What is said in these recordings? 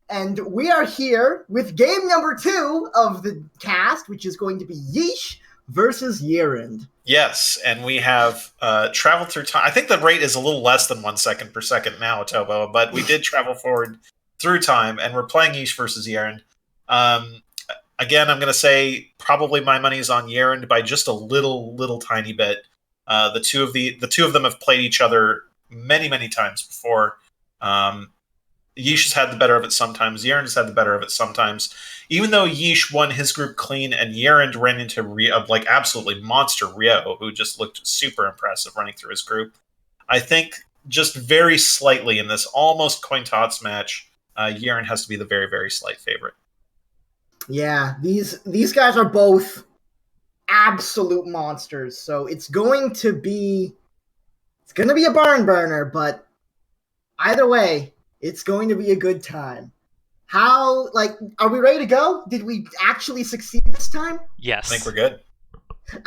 And we are here with game number 2 of the cast, which is going to be Yeesh versus YerAnd. Yes, and we have traveled through time. I think the rate is a little less than 1 second per second now, Tobo, but we did travel forward through time, and we're playing Yeesh versus YerAnd. Again, I'm going to say probably my money is on YerAnd by just a little tiny bit. The two of them have played each other many times before. Yeesh has had the better of it sometimes. YerAnd has had the better of it sometimes. Even though Yeesh won his group clean and YerAnd ran into absolutely monster Rio, who just looked super impressive running through his group. I think just very slightly in this almost coin toss match, YerAnd has to be the very slight favorite. Yeah, these guys are both absolute monsters, so it's going to be a barn burner, but either way, it's going to be a good time. Are we ready to go? Did we actually succeed this time? Yes. I think we're good.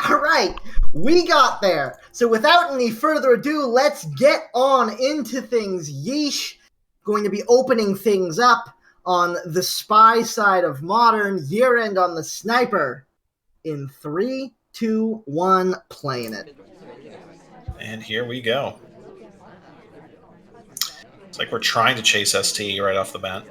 All right, we got there. So without any further ado, let's get on into things. Yeesh going to be opening things up on the spy side of Modern, YerAnd on the sniper. In 3, 2, 1, playing it. And here we go. It's like we're trying to chase ST right off the bat.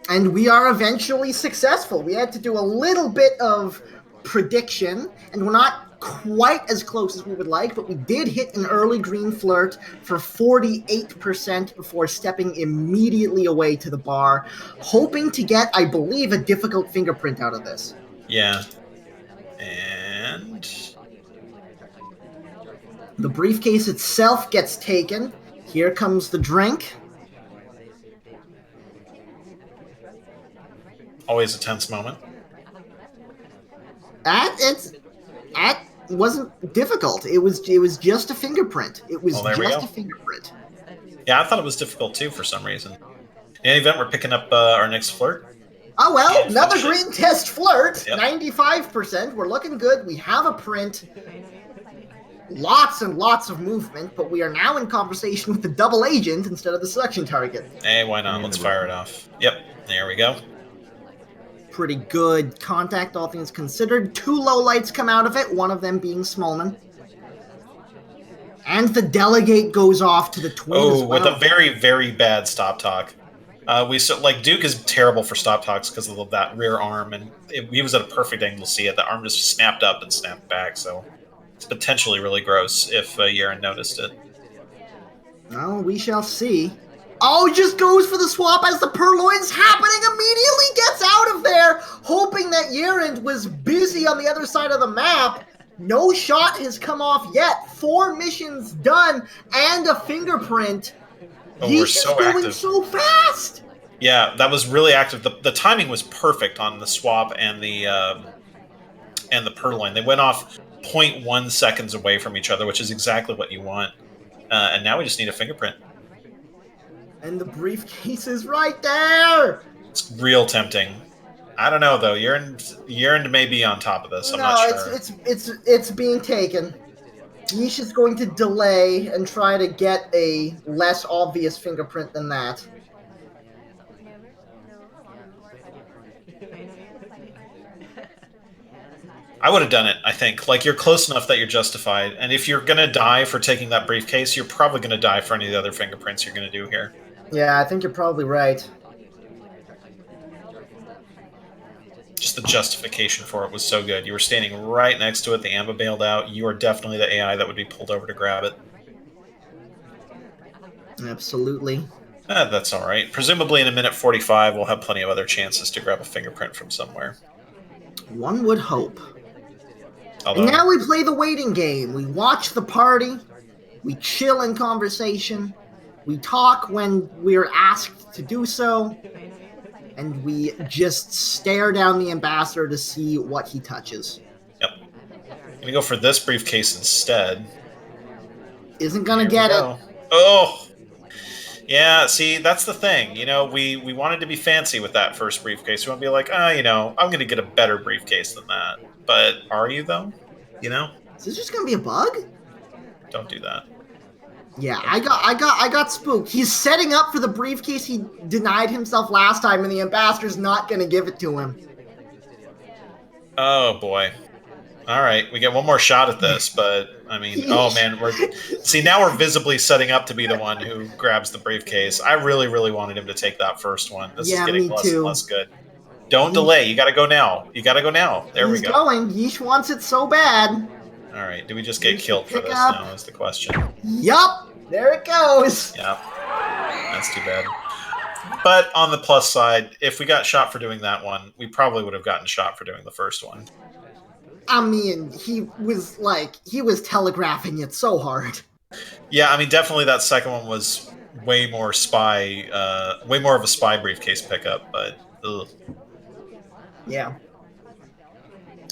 And we are eventually successful. We had to do a little bit of prediction, and we're not quite as close as we would like, but we did hit an early green flirt for 48% before stepping immediately away to the bar, hoping to get, I believe, a difficult fingerprint out of this. Yeah. And the briefcase itself gets taken. Here comes the drink. Always a tense moment. That wasn't difficult. It was just a fingerprint. It was just a fingerprint. Yeah, I thought it was difficult too for some reason. In any event, we're picking up our next flirt. Oh well, another green test flirt. Yep. 95%. We're looking good. We have a print. Lots and lots of movement, but we are now in conversation with the double agent instead of the selection target. Hey, why not? Let's fire it off. Yep, there we go. Pretty good contact, all things considered. 2 low lights come out of it, one of them being Smallman. And the delegate goes off to the twin as well. With a very bad stop talk. Duke is terrible for stop talks because of that rear arm, and he was at a perfect angle to see it. The arm just snapped up and snapped back, so it's potentially really gross if YerAnd noticed it. Well, we shall see. Oh, just goes for the swap as the purloin's happening, immediately gets out of there, hoping that YerAnd was busy on the other side of the map. No shot has come off yet. 4 missions done and a fingerprint. We're so going active. So fast. Yeah, that was really active. The timing was perfect on the swap and the purloin. They went off 0.1 seconds away from each other, which is exactly what you want. And now we just need a fingerprint. And the briefcase is right there. It's real tempting. I don't know though. YerAnd may be on top of this. I'm not sure. It's being taken. Yeesh is going to delay and try to get a less obvious fingerprint than that. I would have done it, I think. You're close enough that you're justified. And if you're going to die for taking that briefcase, you're probably going to die for any of the other fingerprints you're going to do here. Yeah, I think you're probably right. Just the justification for it was so good. You were standing right next to it. The AMBA bailed out. You are definitely the AI that would be pulled over to grab it. Absolutely. That's all right. Presumably in a minute 45, we'll have plenty of other chances to grab a fingerprint from somewhere. One would hope. Although, and now we play the waiting game. We watch the party. We chill in conversation. We talk when we're asked to do so. And we just stare down the ambassador to see what he touches. Yep. I'm going to go for this briefcase instead. Isn't going to get it. Oh! Yeah, see, that's the thing. We wanted to be fancy with that first briefcase. We want to be like, I'm going to get a better briefcase than that. But are you, though? Is this just going to be a bug? Don't do that. Yeah, I got spooked. He's setting up for the briefcase he denied himself last time, and the ambassador's not going to give it to him. Oh boy. All right, we get one more shot at this, but I mean, oh man, now we're visibly setting up to be the one who grabs the briefcase. I really, really wanted him to take that first one. This is getting me less too. and less good. Don't delay. You got to go now. You got to go now. There we go. He's going. Yeesh wants it so bad. All right. Do we just get killed for this now is the question. Yup. There it goes. Yep. That's too bad. But on the plus side, if we got shot for doing that one, we probably would have gotten shot for doing the first one. I mean, he was telegraphing it so hard. Yeah, I mean, definitely that second one was way more of a spy briefcase pickup, but ugh. Yeah.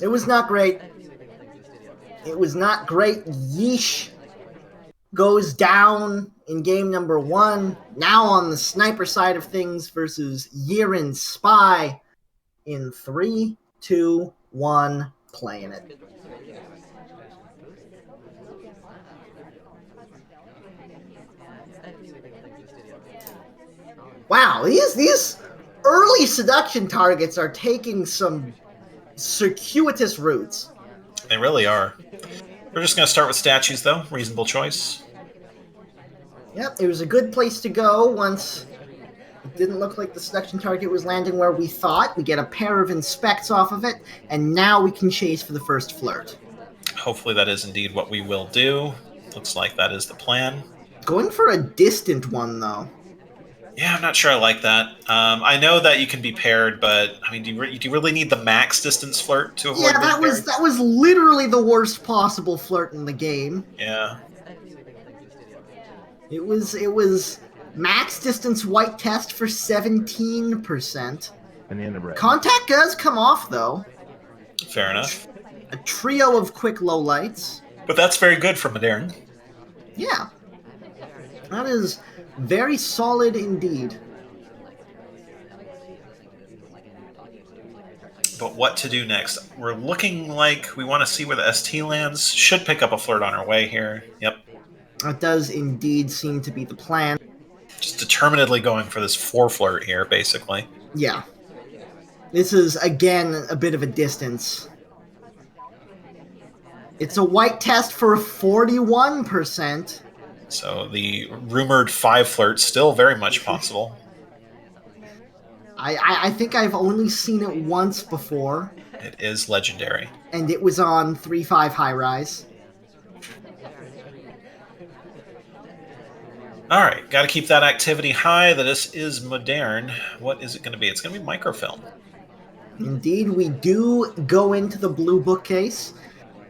It was not great. It was not great. Yeesh goes down in game number 1. Now on the sniper side of things versus YerAnd Spy in 3, 2, 1, playing it. Wow, these early seduction targets are taking some circuitous routes. They really are. We're just going to start with statues, though. Reasonable choice. Yep, it was a good place to go once it didn't look like the seduction target was landing where we thought. We get a pair of inspects off of it, and now we can chase for the first flirt. Hopefully that is indeed what we will do. Looks like that is the plan. Going for a distant one, though. Yeah, I'm not sure I like that. I know that you can be paired, but I mean, do you really need the max distance flirt to avoid? Yeah, that was literally the worst possible flirt in the game. Yeah. It was max distance white test for 17%. Contact does come off though. Fair enough. A trio of quick lowlights. But that's very good for Modern. Yeah. That is very solid indeed. But what to do next? We're looking like we want to see where the ST lands. Should pick up a flirt on our way here. Yep. That does indeed seem to be the plan. Just determinedly going for this 4 flirt here, basically. Yeah. This is, again, a bit of a distance. It's a white test for 41%. So the rumored 5 flirt still very much possible. I think I've only seen it once before. It is legendary. And it was on 3-5 high rise. Alright, got to keep that activity high. This is Modern. What is it going to be? It's going to be microfilm. Indeed, we do go into the blue bookcase.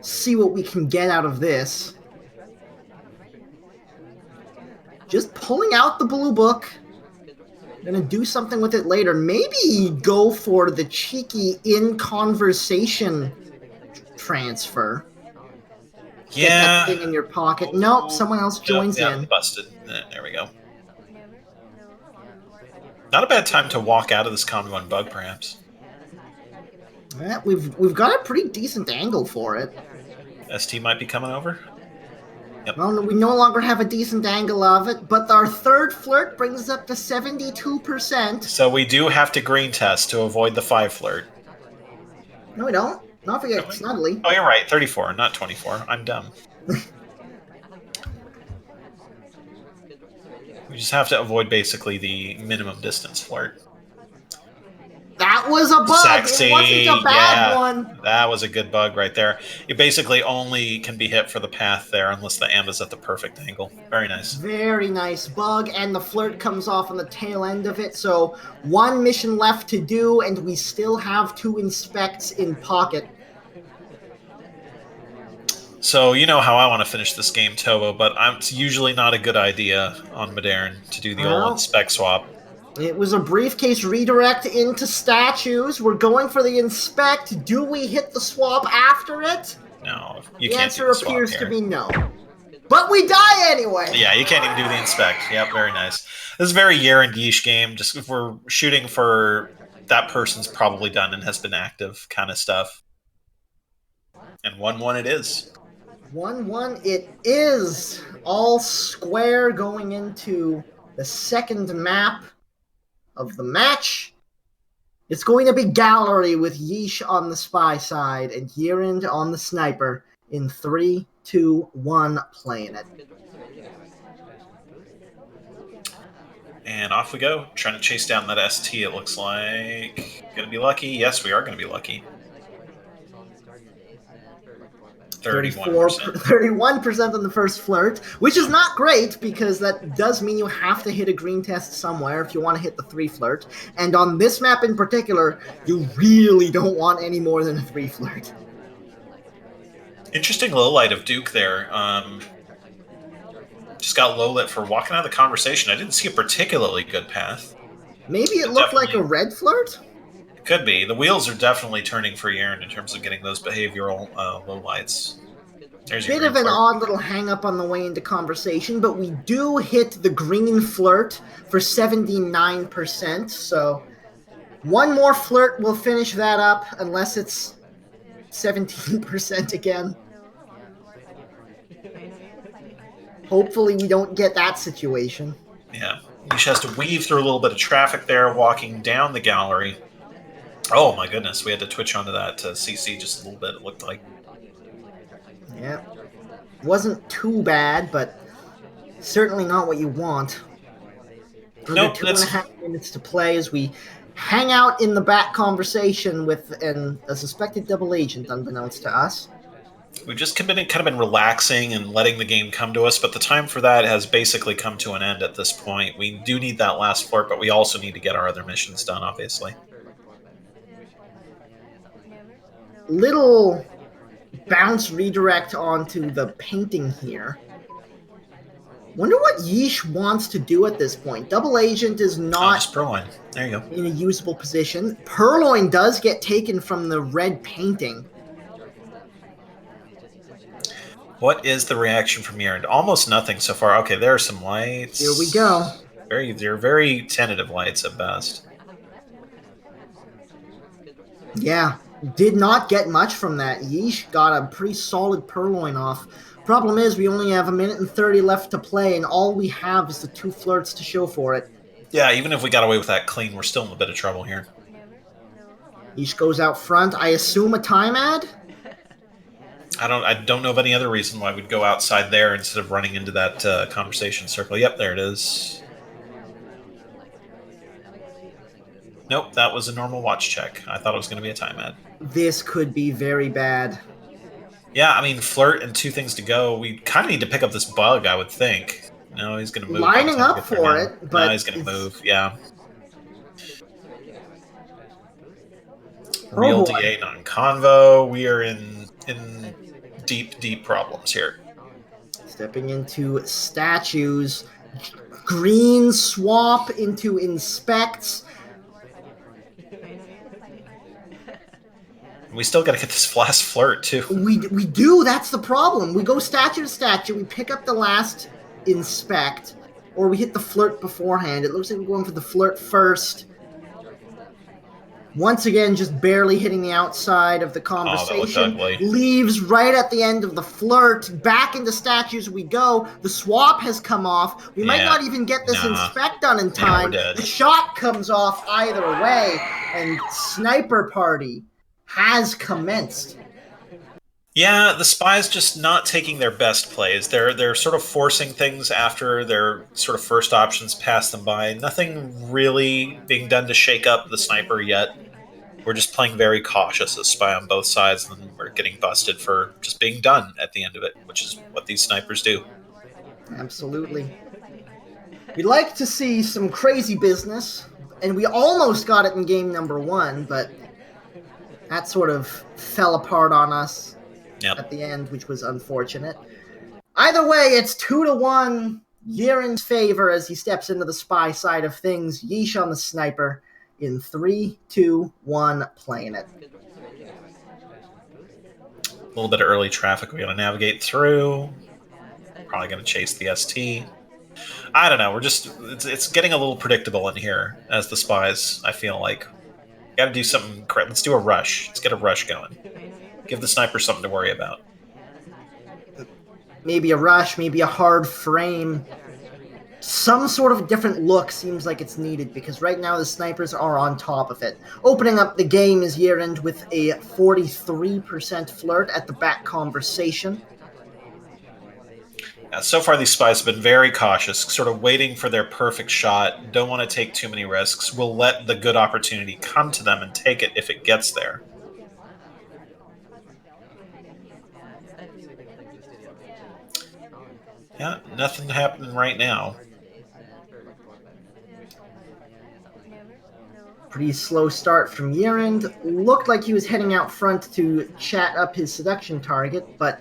See what we can get out of this. Just pulling out the blue book. Gonna do something with it later. Maybe go for the cheeky in-conversation transfer. Yeah. Get that thing in your pocket. Nope, someone else joins in. Busted. There we go. Not a bad time to walk out of this Common 1 bug, perhaps. Yeah, we've got a pretty decent angle for it. ST might be coming over. Yep. Well, we no longer have a decent angle of it, but our third flirt brings us up to 72%. So we do have to green test to avoid the 5 flirt. No, we don't. Not forget Snuggly. Oh, you're right. 34, not 24. I'm dumb. We just have to avoid basically the minimum distance flirt. That was a bug. Sexy. It wasn't a bad one. That was a good bug right there. It basically only can be hit for the path there unless the amp is at the perfect angle. Very nice. Very nice bug, and the flirt comes off on the tail end of it. So 1 mission left to do, and we still have 2 inspects in pocket. So you know how I want to finish this game, Tobo, but it's usually not a good idea on Modern to do the old inspect swap. It was a briefcase redirect into statues. We're going for the inspect. Do we hit the swap after it? No, you the can't. Answer appears to be no. But we die anyway. Yeah, you can't even do the inspect. Yep, very nice. This is a very YerAnd Yeesh game. Just if we're shooting for that person's probably done and has been active kind of stuff. And 1-1 it is. 1-1 it is. All square going into the second map of the match. It's going to be Gallery with Yeesh on the spy side and YerAnd on the sniper in 3, 2, 1, playing it. And off we go, trying to chase down that ST, it looks like. Gonna be lucky? Yes, we are gonna be lucky. 31% on the first flirt, which is not great because that does mean you have to hit a green test somewhere if you want to hit the 3 flirt. And on this map in particular, you really don't want any more than a 3 flirt. Interesting low light of Duke there. Just got low lit for walking out of the conversation. I didn't see a particularly good path. Maybe it looked like a red flirt? Could be. The wheels are definitely turning for YerAnd in terms of getting those behavioral lowlights. There's Bit of an odd little hang-up on the way into conversation, but we do hit the green flirt for 79%, so one more flirt will finish that up, unless it's 17% again. Hopefully we don't get that situation. Yeah. Yeesh has to weave through a little bit of traffic there, walking down the gallery. Oh my goodness, we had to twitch onto that CC just a little bit, it looked like. Yeah. Wasn't too bad, but certainly not what you want. Nope, 2.5 minutes to play as we hang out in the back conversation with a suspected double agent, unbeknownst to us. We've just kind of been relaxing and letting the game come to us, but the time for that has basically come to an end at this point. We do need that last flirt, but we also need to get our other missions done, obviously. Little bounce redirect onto the painting here. Wonder what Yeesh wants to do at this point. Double agent is not Purloin. There you go. In a usable position. Purloin does get taken from the red painting. What is the reaction from YerAnd? Almost nothing so far. Okay, there are some lights. Here we go. They're very tentative lights at best. Yeah, did not get much from that. Yeesh got a pretty solid purloin off. Problem is, we only have 1 minute and 30 left to play, and all we have is the 2 flirts to show for it. Yeah, even if we got away with that clean, we're still in a bit of trouble here. Yeesh goes out front. I assume a time ad? I don't know of any other reason why we'd go outside there instead of running into that conversation circle. Yep, there it is. Nope, that was a normal watch check. I thought it was going to be a time ad. This could be very bad. Yeah, I mean, flirt and 2 things to go. We kind of need to pick up this bug, I would think. No, he's going to move. Lining up for it, but... No, he's going to move, yeah. Real DA, non-convo. We are in deep problems here. Stepping into statues. Green swap into inspects. We still got to get this last flirt, too. We do. That's the problem. We go statue to statue. We pick up the last inspect. Or we hit the flirt beforehand. It looks like we're going for the flirt first. Once again, just barely hitting the outside of the conversation. Oh, leaves right at the end of the flirt. Back into statues we go. The swap has come off. We might not even get this inspect done in time. The shot comes off either way. And SpyParty has commenced. Yeah, the spy's just not taking their best plays. They're sort of forcing things after their sort of first options pass them by. Nothing really being done to shake up the sniper yet. We're just playing very cautious as spy on both sides, and then we're getting busted for just being done at the end of it, which is what these snipers do. Absolutely. We'd like to see some crazy business, and we almost got it in game number 1, but that sort of fell apart on us at the end, which was unfortunate. Either way, it's 2-1 YerAnd's favor as he steps into the spy side of things. Yeesh on the sniper in 3, 2, 1, playing it. A little bit of early traffic we got to navigate through. Probably going to chase the ST. I don't know. It's getting a little predictable in here as the spies, I feel like. Got to do something correct. Let's do a rush. Let's get a rush going. Give the sniper something to worry about. maybe a rush, maybe a hard frame. Some sort of different look seems like it's needed because right now the snipers are on top of it. Opening up the game is YerAnd with a 43% flirt at the back conversation. So far, these spies have been very cautious, sort of waiting for their perfect shot, don't want to take too many risks, will let the good opportunity come to them and take it if it gets there. Yeah, nothing happening right now. Pretty slow start from YerAnd. Looked like he was heading out front to chat up his seduction target, but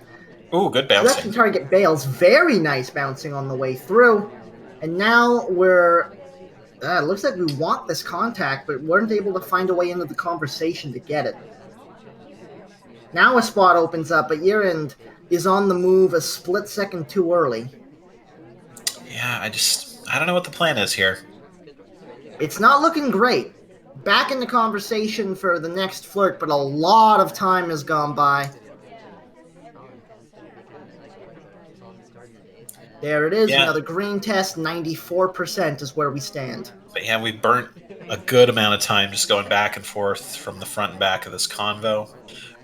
Ooh, good seduction bouncing. target bails. Very nice bouncing on the way through. And now we're... it looks like we want this contact, but weren't able to find a way into the conversation to get it. Now a spot opens up, but YerAnd is on the move a split second too early. Yeah, I don't know what the plan is here. It's not looking great. Back in the conversation for the next flirt, but a lot of time has gone by. There it is, another green test, 94% is where we stand. But yeah, we burnt a good amount of time just going back and forth from the front and back of this convo.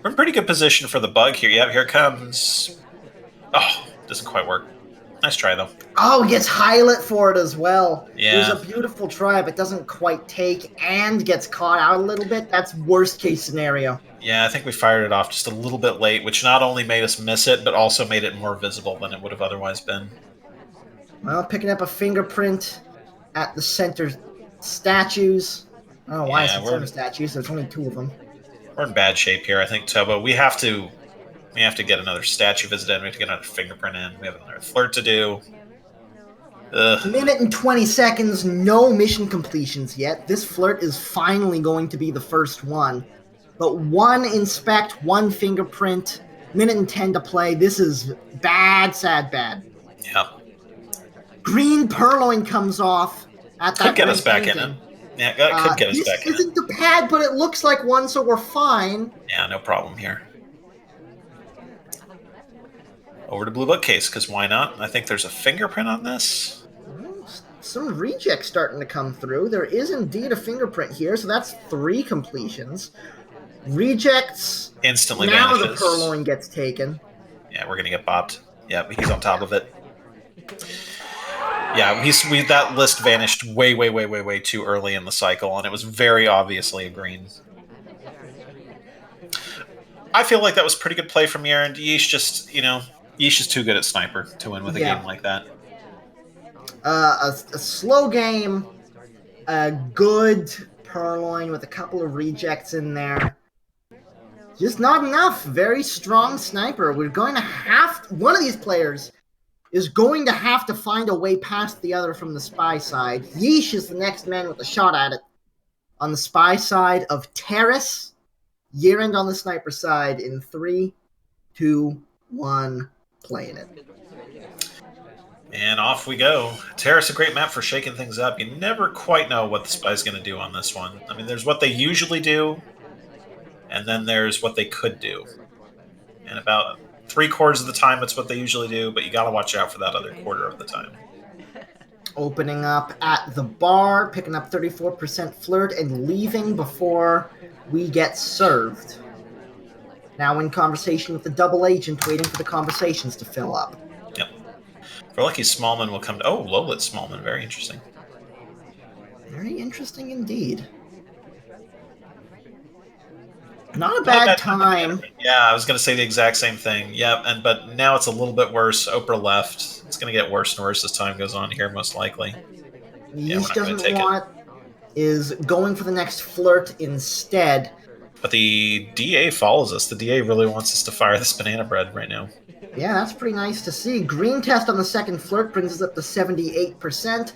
We're in pretty good position for the bug here. Yep, here it comes. Oh, doesn't quite work. Nice try, though. Oh, gets highlight for it as well. Yeah. It was a beautiful try, but doesn't quite take and gets caught out a little bit. That's worst case scenario. Yeah, I think we fired it off just a little bit late, which not only made us miss it, but also made it more visible than it would have otherwise been. Well, picking up a fingerprint at the center statues. I don't know why it's center statues. There's only 2 of them. We're in bad shape here, I think, Tobo. We have to get another statue visit in. We have to get another fingerprint in. We have another flirt to do. Ugh. Minute and 20 seconds, no mission completions yet. This flirt is finally going to be the first one. But 1 inspect, 1 fingerprint, minute and 10 to play. This is bad, sad, bad. Yeah. Green purloin comes off at that could get us back in it. Yeah, could get us back in it. This isn't the pad, but it looks like one, so we're fine. Yeah, no problem here. Over to blue bookcase, because why not? I think there's a fingerprint on this. Some rejects starting to come through. There is indeed a fingerprint here, so that's 3 completions. Rejects instantly now vanishes. The purloin gets taken. Yeah, we're gonna get bopped. Yeah, he's on top of it. Yeah, that list vanished way too early in the cycle, and it was very obviously a green. I feel like that was pretty good play from YerAnd. Yeesh is too good at sniper to win with a game like that. A slow game, a good purloin with a couple of rejects in there. Just not enough. Very strong sniper. We're going to one of these players is going to have to find a way past the other from the spy side. Yeesh is the next man with a shot at it. On the spy side of Terrace, YerAnd on the sniper side in 3, 2, 1, playing it. And off we go. Terrace, a great map for shaking things up. You never quite know what the spy's going to do on this one. I mean, there's what they usually do, and then there's what they could do. And about 3/4 of the time, it's what they usually do, but you got to watch out for that other quarter of the time. Opening up at the bar, picking up 34% flirt, and leaving before we get served. Now in conversation with the double agent, waiting for the conversations to fill up. Yep. If we're lucky, Smallman will come to... Oh, low-lit Smallman. Very interesting. Very interesting indeed. Not a bad time. Yeah, I was going to say the exact same thing. Yep, but now it's a little bit worse. Oprah left. It's going to get worse and worse as time goes on here, most likely. Yeesh doesn't want is going for the next flirt instead. But the DA follows us. The DA really wants us to fire this banana bread right now. Yeah, that's pretty nice to see. Green test on the second flirt brings us up to 78%.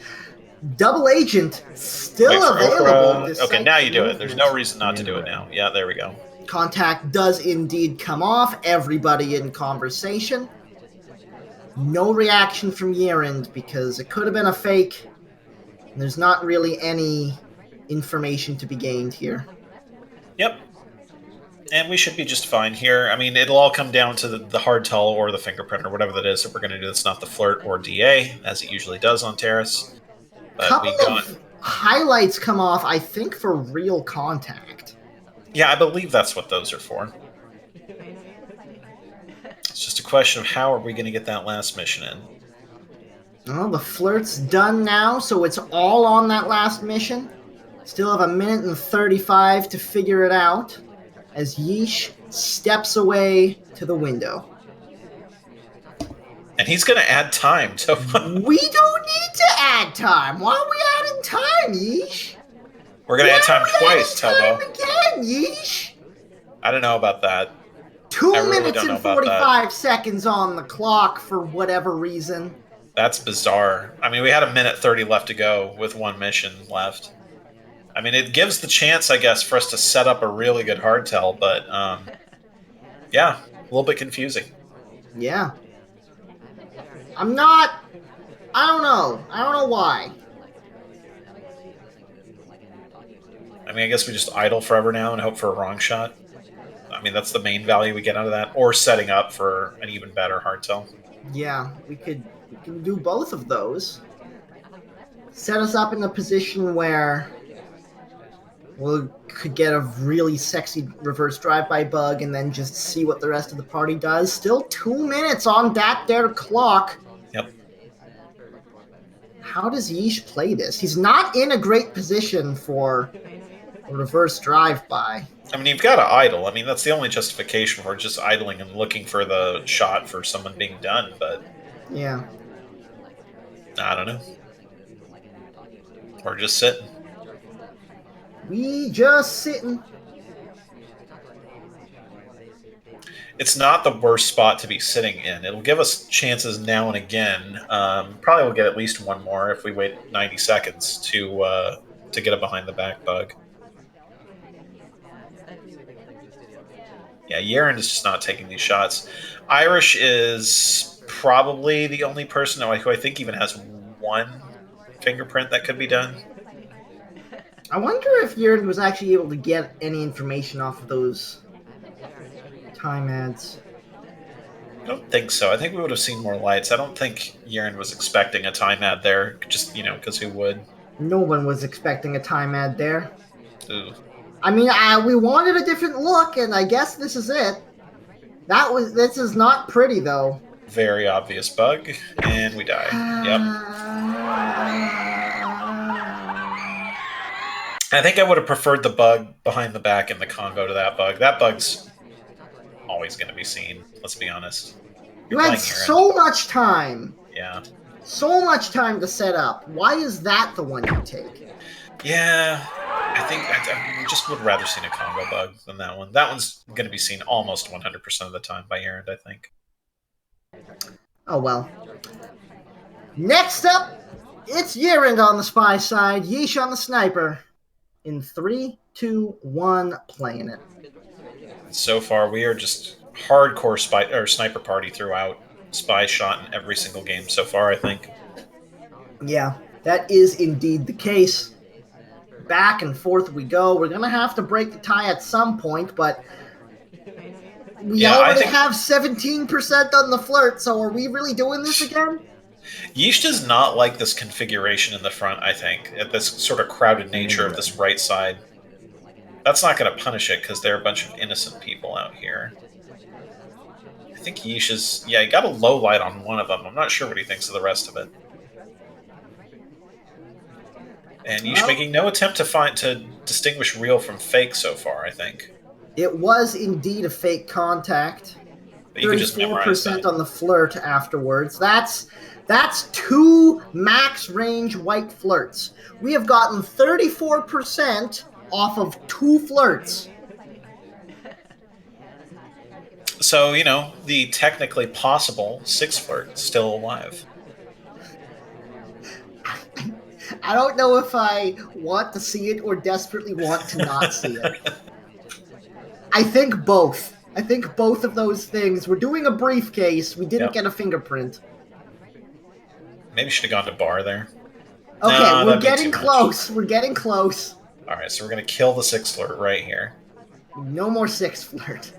Double agent still available. Okay, now you do it. There's no reason not to do it now. Yeah, there we go. Contact does indeed come off. Everybody in conversation. No reaction from YerAnd because it could have been a fake. There's not really any information to be gained here. Yep. And we should be just fine here. I mean, it'll all come down to the hard tell or the fingerprint or whatever that is that we're going to do. That's not the flirt or DA, as it usually does on Terrace. But Couple we got... of highlights come off, I think, for real contact. Yeah, I believe that's what those are for. It's just a question of how are we going to get that last mission in. Well, the flirt's done now, so it's all on that last mission. Still have 1:35 to figure it out as Yeesh steps away to the window. And he's going to add time to... We don't need to add time. Why are we adding time, Yeesh? We're going to add time twice, Telbo. Again, Yeesh. I don't know about that. 2 really minutes and 45 seconds on the clock for whatever reason. That's bizarre. I mean, we had 1:30 left to go with one mission left. I mean, it gives the chance, I guess, for us to set up a really good hardtail, but yeah, a little bit confusing. Yeah. I don't know. I don't know why. I mean, I guess we just idle forever now and hope for a wrong shot. I mean, that's the main value we get out of that, or setting up for an even better hardtail. Yeah, we can do both of those. Set us up in a position where we could get a really sexy reverse drive-by bug and then just see what the rest of the party does. Still 2 minutes on that there clock. Yep. How does Yeesh play this? He's not in a great position for a reverse drive-by. I mean, you've got to idle. I mean, that's the only justification for just idling and looking for the shot for someone being done, but... Yeah. I don't know. Or just sitting. We just sitting. It's not the worst spot to be sitting in. It'll give us chances now and again. Probably we'll get at least one more if we wait 90 seconds to get a behind the back bug. Yeah, YerAnd is just not taking these shots. Irish is probably the only person who I think even has one fingerprint that could be done. I wonder if YerAnd was actually able to get any information off of those time ads. I don't think so. I think we would have seen more lights. I don't think YerAnd was expecting a time ad there, just, because who would? No one was expecting a time ad there. Ooh. I mean, we wanted a different look, and I guess this is it. This is not pretty, though. Very obvious bug, and we die. Yep. I think I would have preferred the bug behind the back in the Congo to that bug. That bug's always going to be seen, let's be honest. You had so much time. Yeah. So much time to set up. Why is that the one you take? Yeah, I think I just would rather seen a Congo bug than that one. That one's going to be seen almost 100% of the time by YerAnd, I think. Oh, well. Next up, it's YerAnd on the spy side, Yeesh on the sniper. In 3, 2, 1, playing it. So far, we are just hardcore sniper party throughout. Spy shot in every single game so far, I think. Yeah, that is indeed the case. Back and forth we go. We're going to have to break the tie at some point, but we already have 17% on the flirt, so are we really doing this again? Yeesh does not like this configuration in the front, I think, at this sort of crowded nature of this right side. That's not going to punish it, because they're a bunch of innocent people out here. I think Yeesh is... Yeah, he got a low light on one of them. I'm not sure what he thinks of the rest of it. And Yeesh making no attempt to distinguish real from fake so far, I think. It was indeed a fake contact. But you can just memorize that. 34% on the flirt afterwards. That's 2 max range white flirts. We have gotten 34% off of 2 flirts. So, the technically possible 6 flirt still alive. I don't know if I want to see it or desperately want to not see it. I think both. I think both of those things. We're doing a briefcase. We didn't get a fingerprint. Maybe should have gone to bar there. Okay, no, we're getting close. We're getting close. All right, so we're going to kill the 6 flirt right here. No more 6 flirt.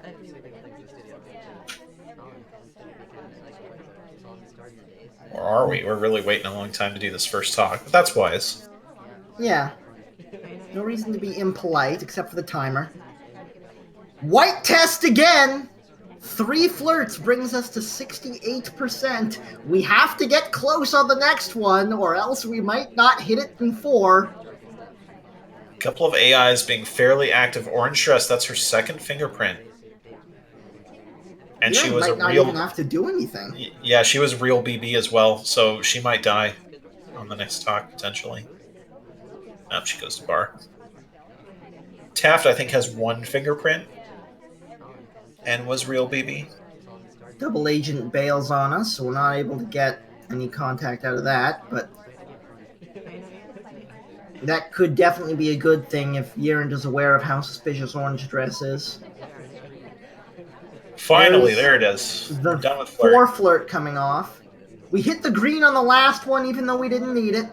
Or are we? We're really waiting a long time to do this first talk, but that's wise. Yeah. No reason to be impolite, except for the timer. White test again! 3 flirts brings us to 68%. We have to get close on the next one, or else we might not hit it in 4. A couple of AIs being fairly active. Orange dress, that's her second fingerprint. And she Yeesh was a might not even real... have to do anything. Yeah, she was real BB as well, so she might die on the next talk, potentially. Nope, she goes to bar. Taft, I think, has 1 fingerprint and was real BB. Double agent bails on us, so we're not able to get any contact out of that, but that could definitely be a good thing if YerAnd is aware of how suspicious Orange Dress is. Finally, there it is. We're done with flirt. 4 flirt coming off. We hit the green on the last one, even though we didn't need it.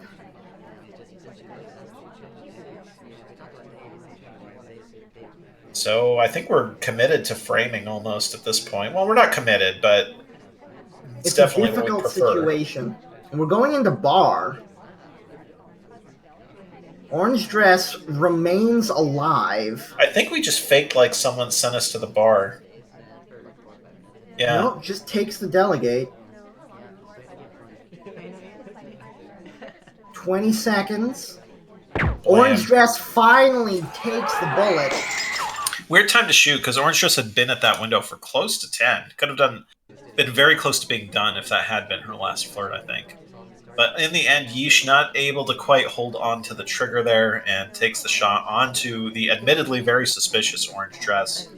So I think we're committed to framing almost at this point. Well, we're not committed, but it's definitely a difficult what we prefer. situation. And we're going into bar. Orange Dress remains alive. I think we just faked like someone sent us to the bar. Yeah. Nope, just takes the delegate. 20 seconds. Orange Dress finally takes the bullet. Weird time to shoot, because Orange Dress had been at that window for close to 10. Could have been very close to being done if that had been her last flirt, I think. But in the end, Yeesh not able to quite hold on to the trigger there and takes the shot onto the admittedly very suspicious Orange Dress.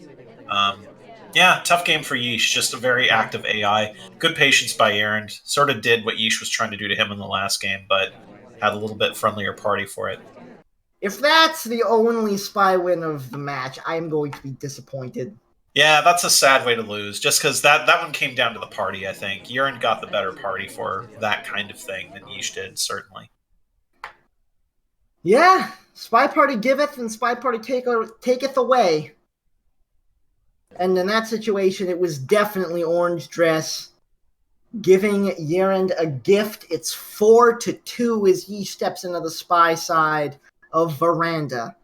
Yeah, tough game for Yeesh. Just a very active AI. Good patience by YerAnd. Sort of did what Yeesh was trying to do to him in the last game, but had a little bit friendlier party for it. If that's the only spy win of the match, I'm going to be disappointed. Yeah, that's a sad way to lose, just because that one came down to the party, I think. YerAnd got the better party for that kind of thing than Yeesh did, certainly. Yeah, SpyParty giveth and SpyParty taketh away. And in that situation, it was definitely Orange Dress giving YerAnd a gift. It's 4-2 as Yeesh steps into the spy side of Veranda.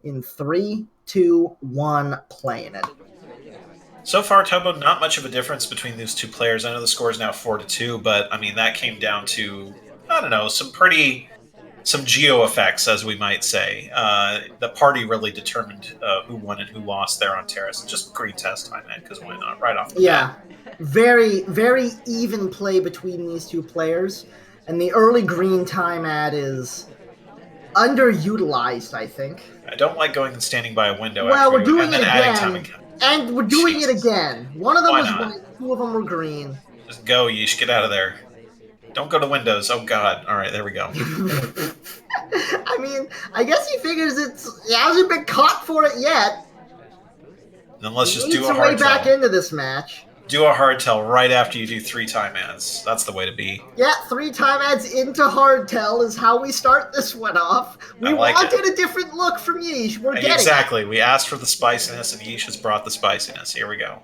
In 3, 2, 1, playing it. So far, Tobo, not much of a difference between these two players. I know the score is now 4-2, but I mean that came down to, I don't know, some geo effects, as we might say. The party really determined who won and who lost there on Terrace. Just green test time, man, because why not? Right off the bat. Very, very even play between these two players, and the early green time ad is underutilized, I think. I don't like going and standing by a window. Well, after we're doing it again. And we're doing it again. One of them was white, 2 of them were green. Just go, Yeesh. Get out of there. Don't go to windows. Oh, God. All right, there we go. I mean, I guess he figures he hasn't been caught for it yet. Then let's just He do a needs a hard way back tell. into this match. Do a hard tell right after you do 3 time ads. That's the way to be. Yeah, 3 time ads into hard tell is how we start this one off. We wanted a different look from Yeesh. We're getting Exactly. We asked for the spiciness, and Yeesh has brought the spiciness. Here we go.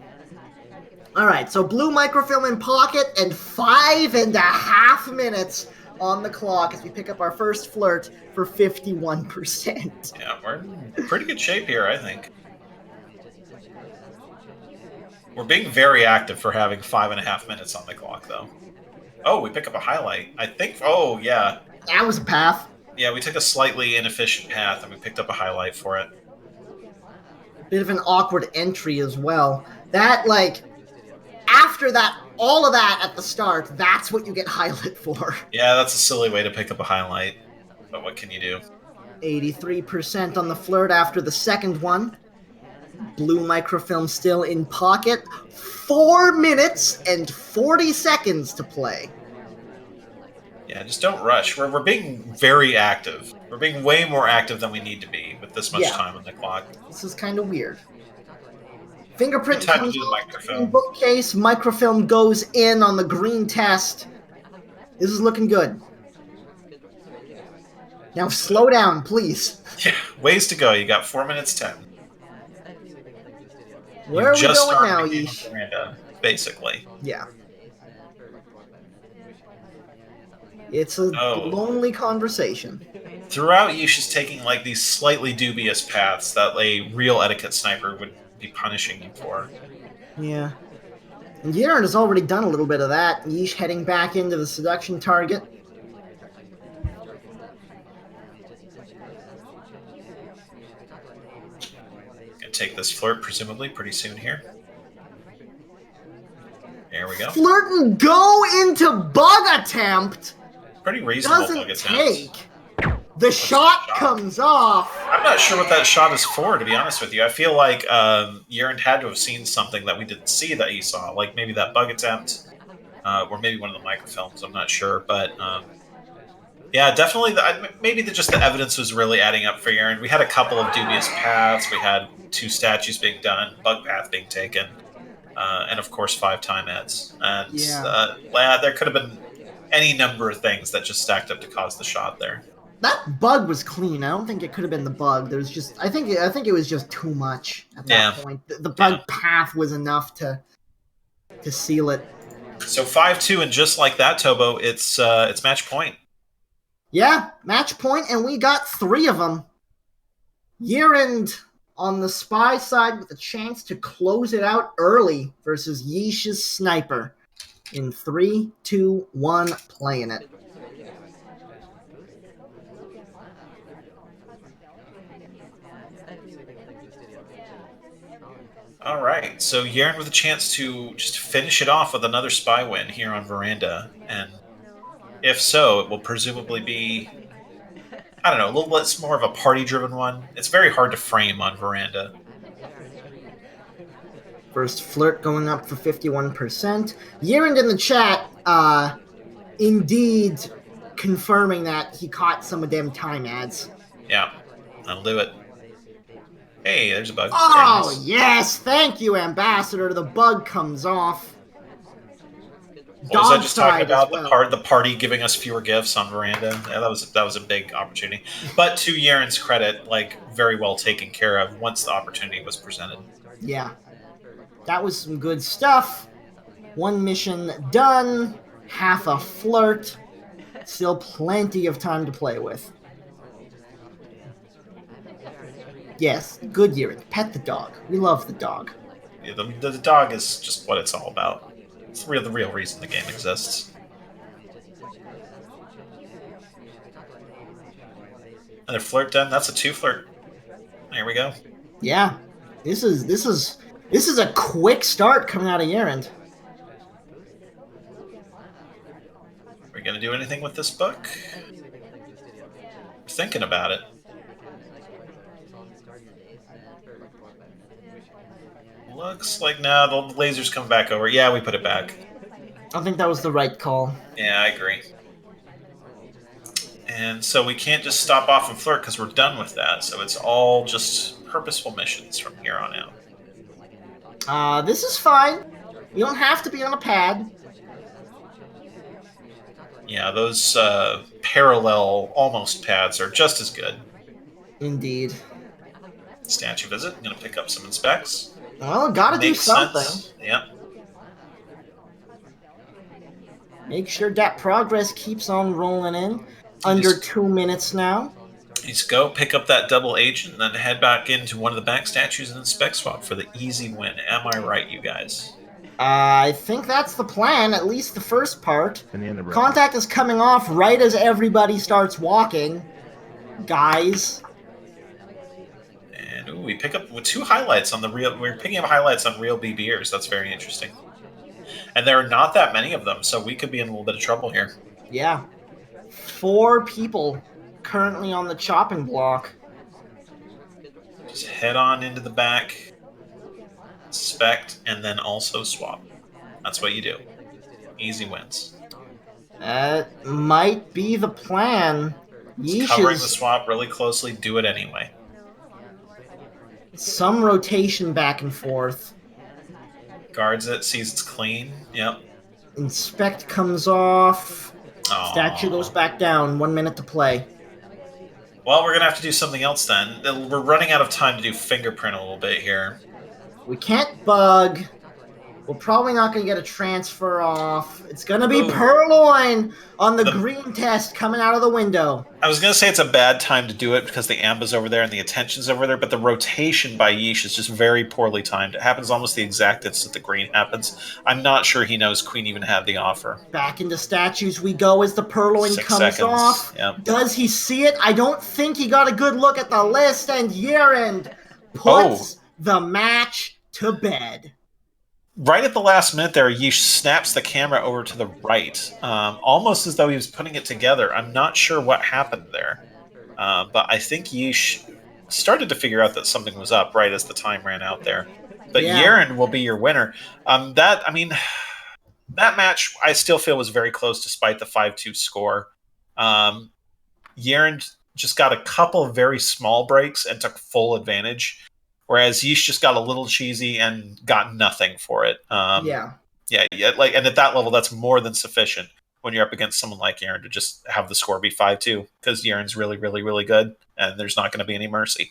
All right, so blue microfilm in pocket and 5.5 minutes on the clock as we pick up our first flirt for 51%. Yeah, we're in pretty good shape here, I think. We're being very active for having 5.5 minutes on the clock, though. Oh, we pick up a highlight. I think... Oh, yeah. That was a path. Yeah, we took a slightly inefficient path, and we picked up a highlight for it. Bit of an awkward entry as well. That, like... After that, all of that at the start, that's what you get highlight for. Yeah, that's a silly way to pick up a highlight. But what can you do? 83% on the flirt after the second one. Blue microfilm still in pocket. 4 minutes and 40 seconds to play. Yeah, just don't rush. We're being very active. We're being way more active than we need to be with this much time on the clock. This is kind of weird. Fingerprint time comes to do the microfilm. in bookcase. Microfilm goes in on the green test. This is looking good. Now slow down, please. Yeah, ways to go. You got 4 minutes 10. Where are we just going started now, the game on Yeesh? Miranda, basically. Yeah. It's a Oh. lonely conversation. Throughout, Yeesh is taking like these slightly dubious paths that a real etiquette sniper would be punishing you for. Yeah. And YerAnd has already done a little bit of that. Yeesh heading back into the seduction target. Gonna take this flirt, presumably, pretty soon here. There we go. Flirt and go into bug attempt. Pretty reasonable bug Doesn't attempt. take. The shot comes off. I'm not sure what that shot is for, to be honest with you. I feel like YerAnd had to have seen something that we didn't see that he saw, like maybe that bug attempt, or maybe one of the microfilms. I'm not sure, but yeah, definitely. Maybe just the evidence was really adding up for YerAnd. We had a couple of dubious paths. We had 2 statues being done, bug path being taken, and of course 5 time ads. And there could have been any number of things that just stacked up to cause the shot there. That bug was clean. I don't think it could have been the bug. There's just I think it was just too much at that point. The bug path was enough to seal it. So 5-2, and just like that, Tobo, it's match point. Yeah, match point, and we got 3 of them. YerAnd on the spy side with a chance to close it out early versus Yeesh's sniper. In 3, 2, 1, playing it. All right, so YerAnd with a chance to just finish it off with another spy win here on Veranda, and if so, it will presumably be, I don't know, a little less more of a party-driven one. It's very hard to frame on Veranda. First flirt going up for 51%. YerAnd in the chat, indeed confirming that he caught some of them time ads. Yeah, that'll do it. Hey, there's a bug. Oh, nice. Yes, thank you, Ambassador. The bug comes off. What was I just talking about? Well. The party giving us fewer gifts on Veranda. Yeah, that was a big opportunity. But to YerAnd's credit, like very well taken care of once the opportunity was presented. Yeah, that was some good stuff. 1 mission done. Half a flirt. Still plenty of time to play with. Yes, good YerAnd. Pet the dog. We love the dog. Yeah, the dog is just what it's all about. It's the real reason the game exists. Another flirt done. That's a 2 flirt. There we go. Yeah, this is a quick start coming out of YerAnd. Are we gonna do anything with this book? We're thinking about it. Looks like now the laser's come back over. Yeah, we put it back. I think that was the right call. Yeah, I agree. And so we can't just stop off and flirt because we're done with that. So it's all just purposeful missions from here on out. This is fine. You don't have to be on a pad. Yeah, those parallel almost pads are just as good. Indeed. Statue visit. I'm going to pick up some inspects. Well, gotta do something. Yep. Make sure that progress keeps on rolling in. Under 2 minutes now. Just go pick up that double agent and then head back into one of the back statues and inspect swap for the easy win. Am I right, you guys? I think that's the plan, at least the first part. Contact is coming off right as everybody starts walking. Guys. And ooh, we pick up 2 highlights on the real. We're picking up highlights on real BBers. That's very interesting. And there are not that many of them, so we could be in a little bit of trouble here. Yeah. 4 people currently on the chopping block. Just head on into the back, inspect, and then also swap. That's what you do. Easy wins. That might be the plan. Just covering the swap really closely, do it anyway. Some rotation back and forth. Guards it, sees it's clean. Yep. Inspect comes off. Aww. Statue goes back down. 1 minute to play. Well, we're going to have to do something else then. We're running out of time to do fingerprint a little bit here. We can't bug. We're probably not going to get a transfer off. It's going to be Purloin on the green test coming out of the window. I was going to say it's a bad time to do it because the amba's over there and the attention's over there, but the rotation by Yeesh is just very poorly timed. It happens almost the exact instant the green happens. I'm not sure he knows Queen even had the offer. Back into statues we go as the Purloin 6 comes seconds. off. Yep. Does he see it? I don't think he got a good look at the list, and YerAnd puts the match to bed. Right at the last minute there, Yeesh snaps the camera over to the right, almost as though he was putting it together. I'm not sure what happened there, but I think Yeesh started to figure out that something was up right as the time ran out there. But YerAnd will be your winner. That match I still feel was very close despite the 5-2 score. YerAnd just got a couple of very small breaks and took full advantage. Whereas Yeesh just got a little cheesy and got nothing for it. Yeah. And at that level, that's more than sufficient when you're up against someone like YerAnd to just have the score be 5-2 because YerAnd's really, really, really good, and there's not going to be any mercy.